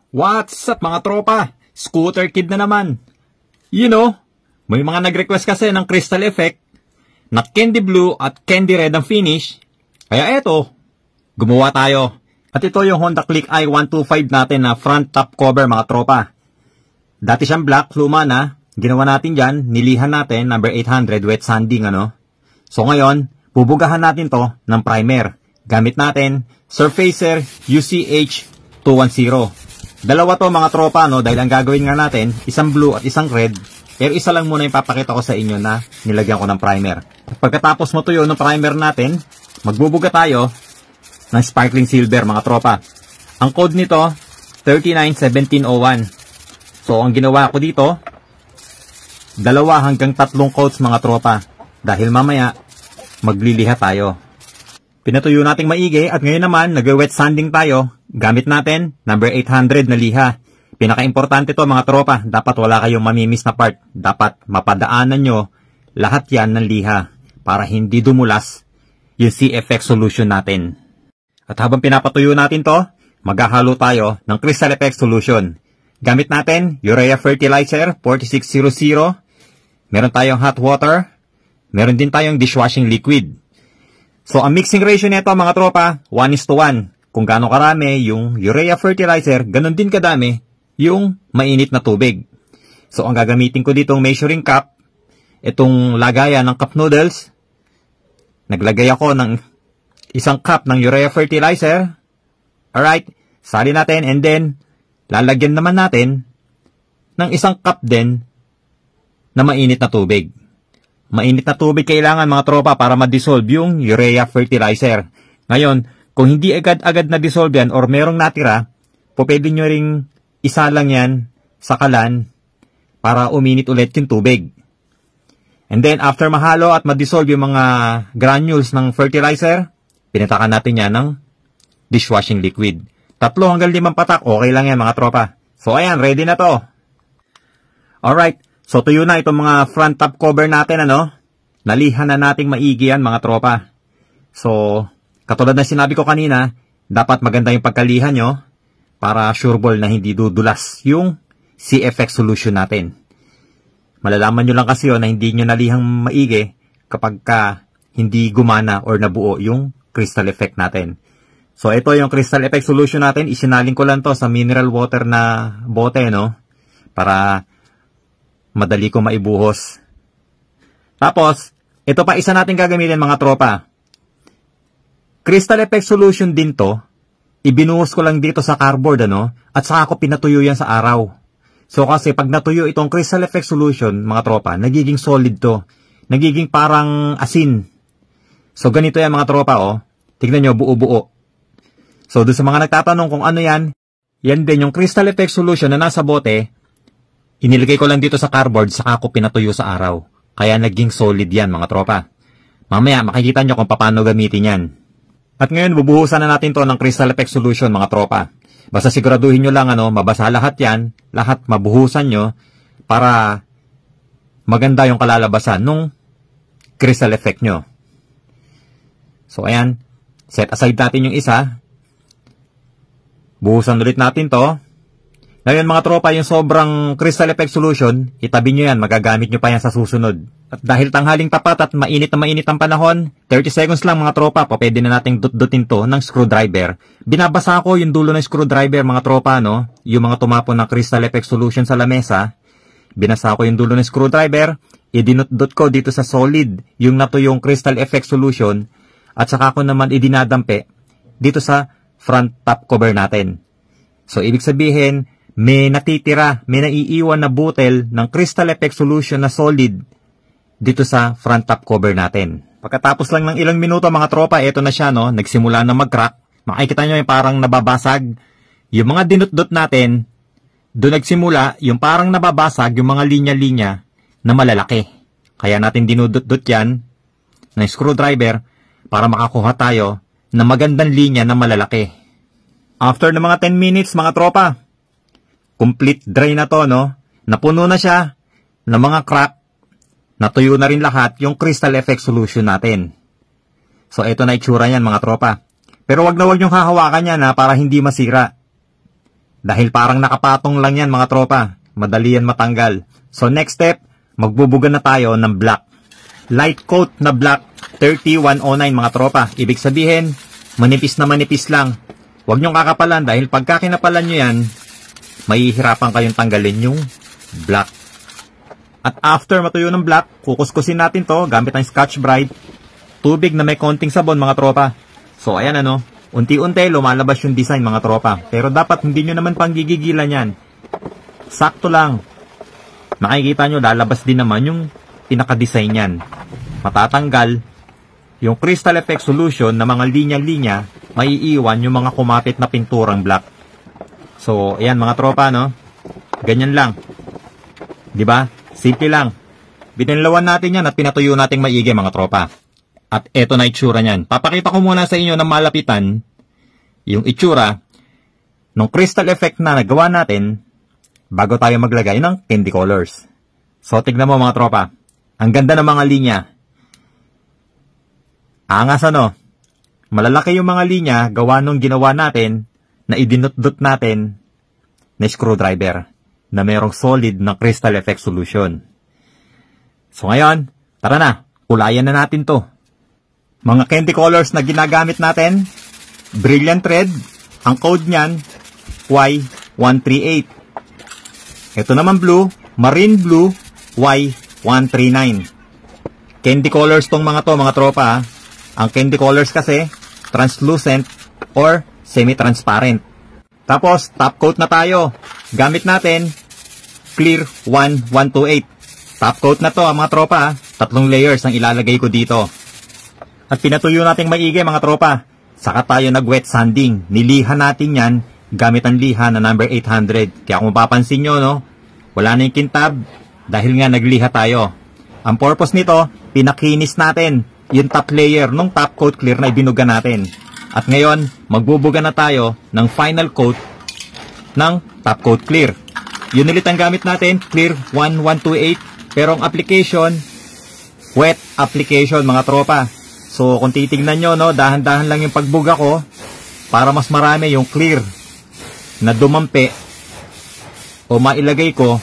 What's up mga tropa? Scooter Kid na naman. You know, may mga nag-request kasi ng crystal effect na candy blue at candy red ang finish. Kaya eto, gumawa tayo. At ito yung Honda Click i125 natin na front top cover mga tropa. Dati siyang black, luma na. Ginawa natin dyan, nilihan natin, number 800 wet sanding ano. So ngayon, bubugahan natin to ng primer. Gamit natin Surfacer UCH 210. Dalawa to mga tropa no, dahil ang gagawin nga natin, isang blue at isang red. Pero isa lang muna yung papakita ko sa inyo na nilagyan ko ng primer. Pagkatapos mo tuyo ng primer natin, magbubuga tayo ng sparkling silver mga tropa. Ang code nito 391701. So ang ginawa ko dito, 2 hanggang 3 coats mga tropa. Dahil mamaya magliliha tayo. Pinatuyo nating maigi at ngayon naman nag-wet sanding tayo. Gamit natin number 800 na liha. Pinaka-importante to mga tropa, dapat wala kayong mamimiss na part. Dapat mapadaanan nyo lahat yan ng liha para hindi dumulas yung CFX solution natin. At habang pinapatuyo natin to, maghahalo tayo ng Crystal FX solution. Gamit natin urea fertilizer 4600. Meron tayong hot water. Meron din tayong dishwashing liquid. So ang mixing ratio nito mga tropa, 1:1. Kung gaano karami yung urea fertilizer, ganun din kadami yung mainit na tubig. So ang gagamitin ko ditong measuring cup, itong lagayan ng cup noodles, naglagay ako ng 1 cup ng urea fertilizer. Alright, sali natin and then lalagyan naman natin ng 1 cup din na mainit na tubig. Mainit na tubig kailangan mga tropa para ma-dissolve yung urea fertilizer. Ngayon, kung hindi agad-agad na-dissolve yan or merong natira, pwede nyo ring isa lang yan sa kalan para uminit ulit yung tubig. And then, after mahalo at ma-dissolve yung mga granules ng fertilizer, pinatakan natin yan ng dishwashing liquid. 3 hanggang 5 patak, okay lang yan mga tropa. So, ayan, ready na to. Alright, so tuyo na itong mga front top cover natin, ano? Nalihan na nating maigi yan mga tropa. So, katulad na sinabi ko kanina, dapat maganda yung pagkalihan nyo para sure ball na hindi dudulas yung CFX solution natin. Malalaman nyo lang kasi yun na hindi nyo nalihang maigi kapag hindi gumana or nabuo yung crystal effect natin. So ito yung crystal effect solution natin. Isinaling ko lang to sa mineral water na bote, no? Para madali ko maibuhos. Tapos, ito pa isa natin gagamitin mga tropa. Crystal effect solution din to. Ibinuhos ko lang dito sa cardboard, ano? At saka ako pinatuyo yan sa araw. So kasi pag natuyo itong crystal effect solution, mga tropa, nagiging solid to. Nagiging parang asin. So ganito yan mga tropa, oh. Tignan nyo, buo-buo. So doon sa mga nagtatanong kung ano yan, yan din yung crystal effect solution na nasa bote, inilagay ko lang dito sa cardboard, saka ako pinatuyo sa araw. Kaya naging solid yan mga tropa. Mamaya makikita nyo kung paano gamitin yan. At ngayon, bubuhusan na natin to ng crystal effect solution mga tropa. Basta siguraduhin nyo lang, ano, mabasa lahat yan, lahat mabuhusan nyo, para maganda yung kalalabasan nung crystal effect nyo. So, ayan, set aside natin yung isa. Buhusan ulit natin to. Ngayon mga tropa, yung sobrang crystal effect solution, itabi nyo yan, magagamit nyo pa yan sa susunod. At dahil tanghaling tapat at mainit na mainit ang panahon, 30 seconds lang mga tropa, pwede na nating dut-dutin to ng screwdriver. Binabasa ko yung dulo ng screwdriver mga tropa, no? Yung mga tumapon ng crystal effect solution sa lamesa. Binasa ko yung dulo ng screwdriver, idinut-dut ko dito sa solid, yung natuyong crystal effect solution, at saka ko naman idinadampi dito sa front top cover natin. So, ibig sabihin, may natitira, may naiiwan na butel ng crystal effect solution na solid dito sa front top cover natin. Pagkatapos lang ng ilang minuto mga tropa, eto na siya, no? Nagsimula na mag-crack. Makikita nyo yung parang nababasag. Yung mga dinut-dut natin, doon nagsimula yung parang nababasag yung mga linya-linya na malalaki. Kaya natin dinudut-dut yan ng screwdriver para makakuha tayo ng magandang linya na malalaki. After ng mga 10 minutes mga tropa, complete dry na to, no? Napuno na siya ng mga crack. Natuyo na rin lahat yung crystal effect solution natin. So, ito na itsura niyan mga tropa. Pero wag na wag niyong hahawakan yan ha, para hindi masira. Dahil parang nakapatong lang yan mga tropa. Madali yan matanggal. So next step, magbubuga na tayo ng black. Light coat na black 3109 mga tropa. Ibig sabihin, manipis na manipis lang. Huwag nyong kakapalan dahil pagka kinapalan nyo yan, mahihirapan kayong tanggalin yung black. At after matuyo ng black, kukuskusin natin to gamit ang Scotch Brite. Tubig na may konting sabon mga tropa. So ayan ano, unti-unti lumalabas yung design mga tropa. Pero dapat hindi nyo naman panggigigilan yan. Sakto lang. Makikita nyo, lalabas din naman yung pinaka-design yan. Matatanggal yung Crystal Effect Solution na mga linya-linya, maiiwan yung mga kumapit na pinturang black. So, ayan mga tropa, no? Ganyan lang. Diba? Simple lang. Binanlawan natin yan at pinatuyo nating maigi mga tropa. At eto na itsura niyan. Papakita ko muna sa inyo ng malapitan yung itsura ng Crystal Effect na nagawa natin bago tayo maglagay ng candy colors. So, tignan mo mga tropa. Ang ganda ng mga linya. Angas ano? Malalaki yung mga linya gawa nung ginawa natin na idinut-dut natin na screwdriver na merong solid na Crystal Effect Solution. So ngayon, tara na. Kulayan na natin to. Mga candy colors na ginagamit natin, Brilliant Red, ang code niyan, Y138. Ito naman blue, Marine Blue, Y139. Candy colors tong mga to, mga tropa. Ang candy colors kasi, translucent or semi-transparent. Tapos, top coat na tayo. Gamit natin, Clear 1128. Top coat na to, mga tropa. 3 layers ang ilalagay ko dito. At pinatuyo natin maigi, mga tropa. Saka tayo nag-wet sanding. Nilihan natin yan gamit ang liha na number 800. Kaya kung mapapansin nyo, no, wala na yung kintab dahil nga nagliha tayo. Ang purpose nito, pinakinis natin yung top layer nung top coat clear na ibinuga natin. At ngayon, magbubuga na tayo ng final coat ng top coat clear. Yun ulit ang gamit natin, Clear 1128. Pero ang application, wet application mga tropa. So kung titignan nyo, no, dahan-dahan lang yung pagbuga ko para mas marami yung clear na dumampi o mailagay ko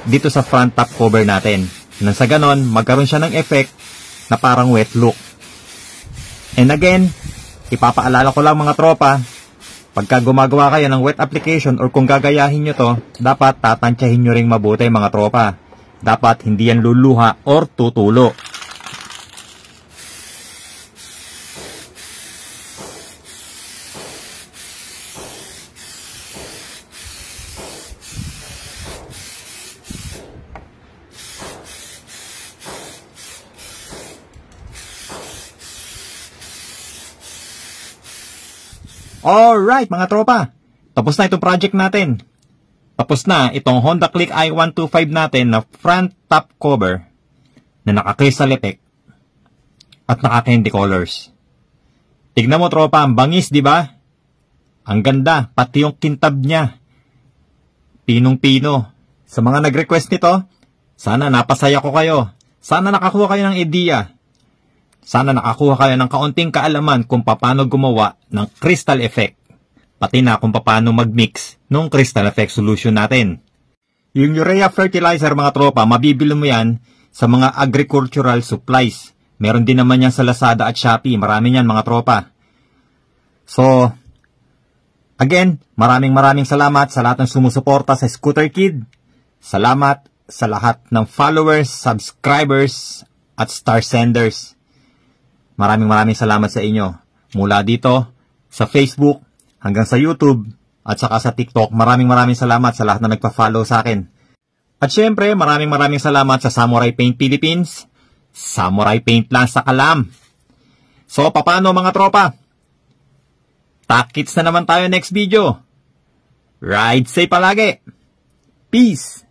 dito sa front top cover natin. Nang sa ganon, magkaroon siya ng effect na parang wet look. And again, ipapaalala ko lang mga tropa, pagka gumagawa kayo ng wet application or kung gagayahin nyo to, dapat tatansyahin nyo ring mabuti mga tropa. Dapat hindi yan luluha or tutulo. Alright mga tropa, tapos na itong project natin. Tapos na itong Honda Click i125 natin na front top cover na naka-crystal effect at naka-candy colors. Tignan mo tropa, ang bangis, di ba? Ang ganda, pati yung kintab niya. Pinong-pino. Sa mga nag-request nito, sana napasaya ko kayo. Sana nakakuha kayo ng idea. Sana nakakuha kayo ng kaunting kaalaman kung paano gumawa ng crystal effect. Pati na kung paano mag-mix ng crystal effect solution natin. Yung urea fertilizer mga tropa, mabibili mo yan sa mga agricultural supplies. Meron din naman yan sa Lazada at Shopee. Marami yan mga tropa. So, again, maraming salamat sa lahat ng sumusuporta sa Scooter Kid. Salamat sa lahat ng followers, subscribers, at star senders. Maraming salamat sa inyo. Mula dito, sa Facebook, hanggang sa YouTube, at saka sa TikTok. Maraming salamat sa lahat na nagpa-follow sa akin. At syempre, maraming salamat sa Samurai Paint Philippines. Samurai Paint lang sa kalam. So, paano mga tropa? Takits na naman tayo next video. Ride safe palagi. Peace!